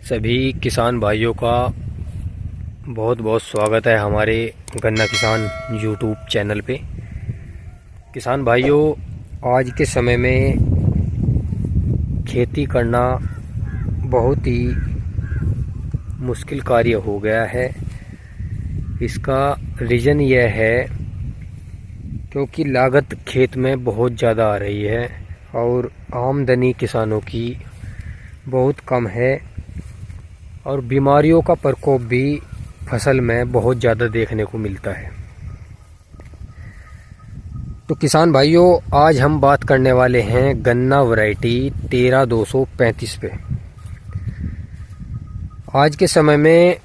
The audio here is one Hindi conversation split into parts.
सभी किसान भाइयों का बहुत बहुत स्वागत है हमारे गन्ना किसान यूट्यूब चैनल पे। किसान भाइयों, आज के समय में खेती करना बहुत ही मुश्किल कार्य हो गया है। इसका रीज़न यह है क्योंकि लागत खेत में बहुत ज़्यादा आ रही है और आमदनी किसानों की बहुत कम है और बीमारियों का प्रकोप भी फसल में बहुत ज़्यादा देखने को मिलता है। तो किसान भाइयों, आज हम बात करने वाले हैं गन्ना वैरायटी 13235 पे। आज के समय में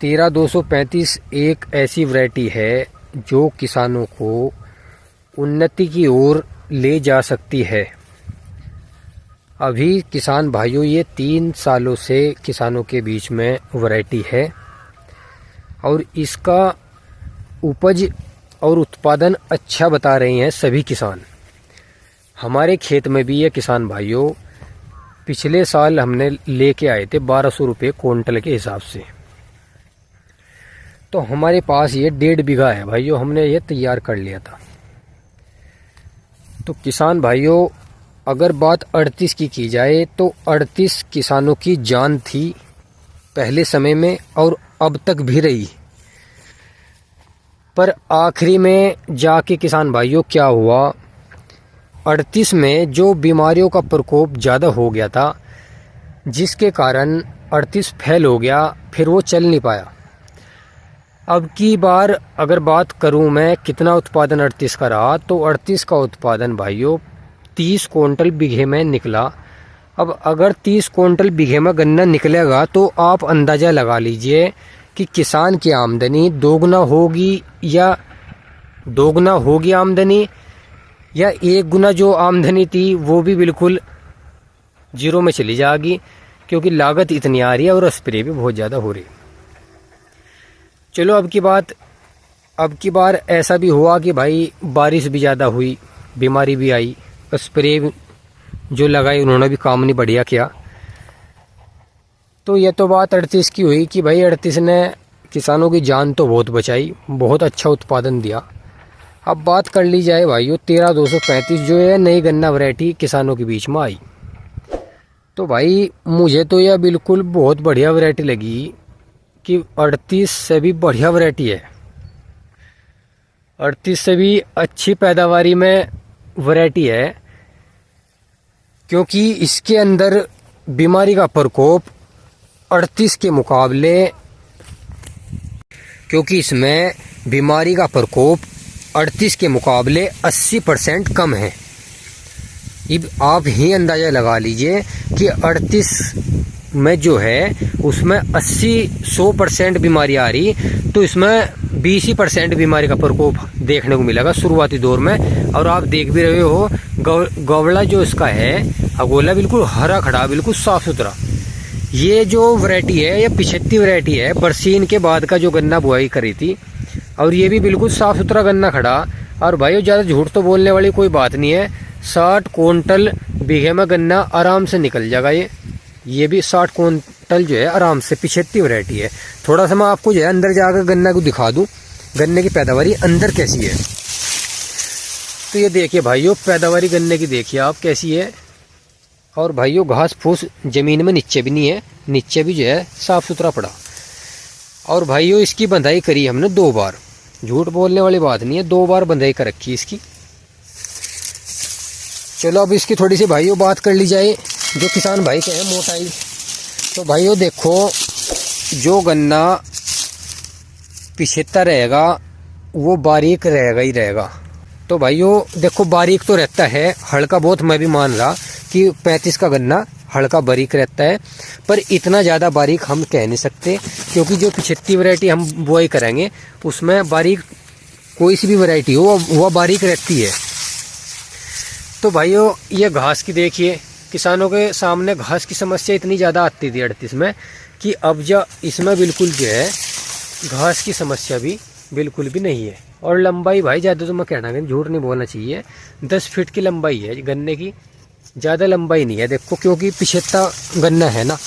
13235 एक ऐसी वैरायटी है जो किसानों को उन्नति की ओर ले जा सकती है। अभी किसान भाइयों, ये 3 सालों से किसानों के बीच में वैरायटी है और इसका उपज और उत्पादन अच्छा बता रहे हैं सभी किसान। हमारे खेत में भी ये किसान भाइयों पिछले साल हमने लेके आए थे 1200 रुपये क्विंटल के हिसाब से। तो हमारे पास ये 1.5 बीघा है भाइयों, हमने ये तैयार कर लिया था। तो किसान भाइयों, अगर बात 38 की जाए तो 38 किसानों की जान थी पहले समय में और अब तक भी रही। पर आखिरी में जाके किसान भाइयों क्या हुआ, 38 में जो बीमारियों का प्रकोप ज़्यादा हो गया था, जिसके कारण 38 फेल हो गया, फिर वो चल नहीं पाया। अब की बार अगर बात करूं मैं कितना उत्पादन 38 का रहा, तो 38 का उत्पादन भाइयों 30 क्विंटल बीघे में निकला। अब अगर 30 क्विंटल बीघे में गन्ना निकलेगा तो आप अंदाज़ा लगा लीजिए कि किसान की आमदनी दोगुना होगी आमदनी, या 1 गुना जो आमदनी थी वो भी बिल्कुल जीरो में चली जाएगी, क्योंकि लागत इतनी आ रही है और स्प्रे भी बहुत ज़्यादा हो रही है। चलो अब की बार ऐसा भी हुआ कि भाई बारिश भी ज़्यादा हुई, बीमारी भी आई, स्प्रे जो लगाई उन्होंने भी काम नहीं बढ़िया किया। तो ये तो बात 38 की हुई कि भाई 38 ने किसानों की जान तो बहुत बचाई, बहुत अच्छा उत्पादन दिया। अब बात कर ली जाए भाइयों 13235 जो है नई गन्ना वैरायटी किसानों के बीच में आई। तो भाई मुझे तो यह बिल्कुल बहुत बढ़िया वैरायटी लगी कि 38 से भी बढ़िया वैरायटी है, 38 से भी अच्छी पैदावारी में वैरायटी है, क्योंकि इसके अंदर बीमारी का प्रकोप 38 के मुकाबले, क्योंकि इसमें बीमारी का प्रकोप 38 के मुकाबले 80% कम है। अब आप ही अंदाज़ा लगा लीजिए कि 38 में जो है उसमें 100% बीमारी आ रही, तो इसमें 20% बीमारी का प्रकोप देखने को मिलेगा शुरुआती दौर में। और आप देख भी रहे हो गवला जो इसका है, अगोला बिल्कुल हरा खड़ा, बिल्कुल साफ सुथरा। ये जो वैरायटी है, ये 75 वैरायटी है, बरसीन के बाद का जो गन्ना बुआई करी थी, और ये भी बिल्कुल साफ सुथरा गन्ना खड़ा। और भाइयों ज़्यादा झूठ तो बोलने वाली कोई बात नहीं है, 60 क्विंटल बीघे में गन्ना आराम से निकल जाएगा। ये भी 60 क्विंटल जो है आराम से 75 वैरायटी है। थोड़ा सा मैं आपको जो है अंदर जाकर गन्ना को दिखा दूं, गन्ने की पैदावारी अंदर कैसी है। तो ये देखिए भाइयों, पैदावारी गन्ने की देखिए आप कैसी है। और भाइयों घास फूस जमीन में नीचे भी नहीं है, नीचे भी जो है साफ सुथरा पड़ा। और भाइयों इसकी बंधाई करी हमने 2 बार, झूठ बोलने वाली बात नहीं है, 2 बार बंधाई कर रखी इसकी। चलो अब इसकी थोड़ी सी भाइयों बात कर ली जाए, जो किसान भाई के हैं मोटाई। तो भाइयों देखो, जो गन्ना पिछेता रहेगा वो बारीक रहेगा ही रहेगा। तो भाइयों देखो, बारीक तो रहता है, हल्का बहुत मैं भी मान रहा कि 35 का गन्ना हल्का बारीक रहता है, पर इतना ज़्यादा बारीक हम कह नहीं सकते, क्योंकि जो 75 वैरायटी हम बुआई करेंगे उसमें बारीक कोई सी भी वैरायटी हो वह बारीक रहती है। तो भाइयों ये घास की देखिए, किसानों के सामने घास की समस्या इतनी ज़्यादा आती थी 38 में, कि अब जो इसमें बिल्कुल जो है घास की समस्या भी बिल्कुल भी नहीं है। और लंबाई भाई ज़्यादा तो मैं कहना कि झूठ नहीं बोलना चाहिए, 10 फीट की लंबाई है गन्ने की, ज़्यादा लंबाई नहीं है। देखो क्योंकि पिछेता गन्ना है ना,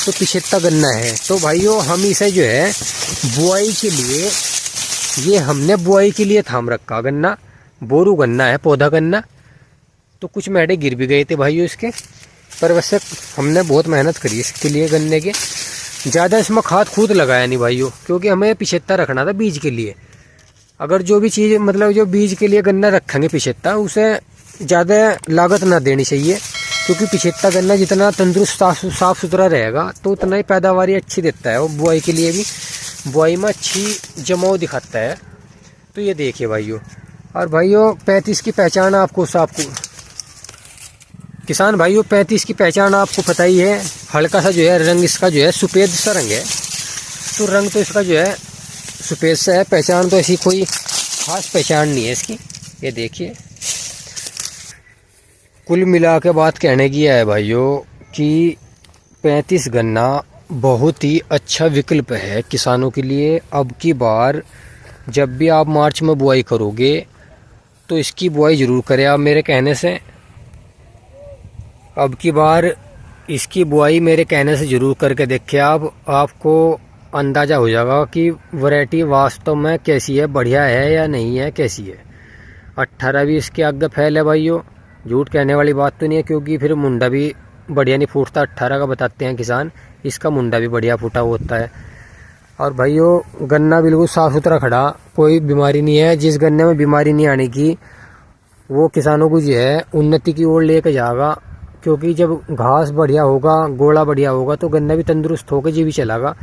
तो पिछेत्ता गन्ना है। तो भाइयों हम इसे जो है बुआई के लिए, ये हमने बुआई के लिए थाम रखा गन्ना, बोरू गन्ना है, पौधा गन्ना। तो कुछ मैडे गिर भी गए थे भाइयों इसके, पर वैसे हमने बहुत मेहनत करी इसके लिए गन्ने के। ज़्यादा इसमें खाद खुद लगाया नहीं भाइयों, क्योंकि हमें पिछेत्ता रखना था बीज के लिए। अगर जो भी चीज़ मतलब जो बीज के लिए गन्ना रखेंगे पिछेत्ता, उसे ज़्यादा लागत ना देनी चाहिए, क्योंकि पिछेत्ता गन्ना जितना तंदुरुस्त साफ सुथरा रहेगा तो उतना ही पैदावारी अच्छी देता है। और बुआई के लिए भी, बुआई में अच्छी जमाव दिखाता है। तो ये देखिए भाइयों। और भाइयों 35 की पहचान आपको किसान भाइयों 35 की पहचान आपको पता ही है। हल्का सा जो है रंग इसका जो है सफ़ेद सा रंग है। तो रंग तो इसका जो है सफ़ेद सा है। पहचान तो ऐसी कोई खास पहचान नहीं है इसकी। ये देखिए, कुल मिला के बात कहने की है भाइयों कि 35 गन्ना बहुत ही अच्छा विकल्प है किसानों के लिए। अब की बार जब भी आप मार्च में बुआई करोगे तो इसकी बुआई ज़रूर करें आप मेरे कहने से। अब की बार इसकी बुआई मेरे कहने से ज़रूर करके देखें आप, आपको अंदाज़ा हो जाएगा कि वैरायटी वास्तव में कैसी है, बढ़िया है या नहीं है, कैसी है। 18 भी इसके आगे फैल है भाइयों, झूठ कहने वाली बात तो नहीं है, क्योंकि फिर मुंडा भी बढ़िया नहीं फूटता। 18 का बताते हैं किसान, इसका मुंडा भी बढ़िया फूटा होता है। और भाइयों गन्ना बिल्कुल साफ़ सुथरा खड़ा, कोई बीमारी नहीं है। जिस गन्ने में बीमारी नहीं आने की वो किसानों को जो है उन्नति की ओर लेकर जाएगा, क्योंकि जब घास बढ़िया होगा, गोला बढ़िया होगा तो गन्ना भी तंदुरुस्त होकर जी भी चलागा।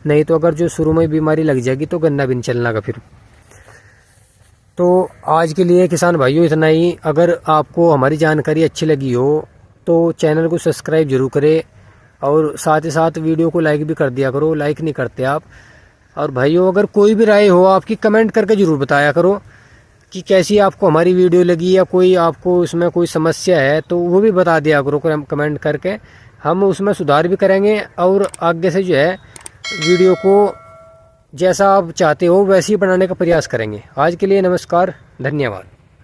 नहीं तो अगर जो शुरू में बीमारी लग जाएगी तो गन्ना भी नहीं चलना का फिर। तो आज के लिए किसान भाइयों इतना ही। अगर आपको हमारी जानकारी अच्छी लगी हो तो चैनल को सब्सक्राइब जरूर करें, और साथ ही साथ वीडियो को लाइक भी कर दिया करो, लाइक नहीं करते आप। और भाइयों अगर कोई भी राय हो आपकी, कमेंट करके ज़रूर बताया करो कि कैसी आपको हमारी वीडियो लगी, या कोई आपको इसमें कोई समस्या है तो वो भी बता दिया करो कमेंट करके। हम उसमें सुधार भी करेंगे और आगे से जो है वीडियो को जैसा आप चाहते हो वैसे ही बनाने का प्रयास करेंगे। आज के लिए नमस्कार, धन्यवाद।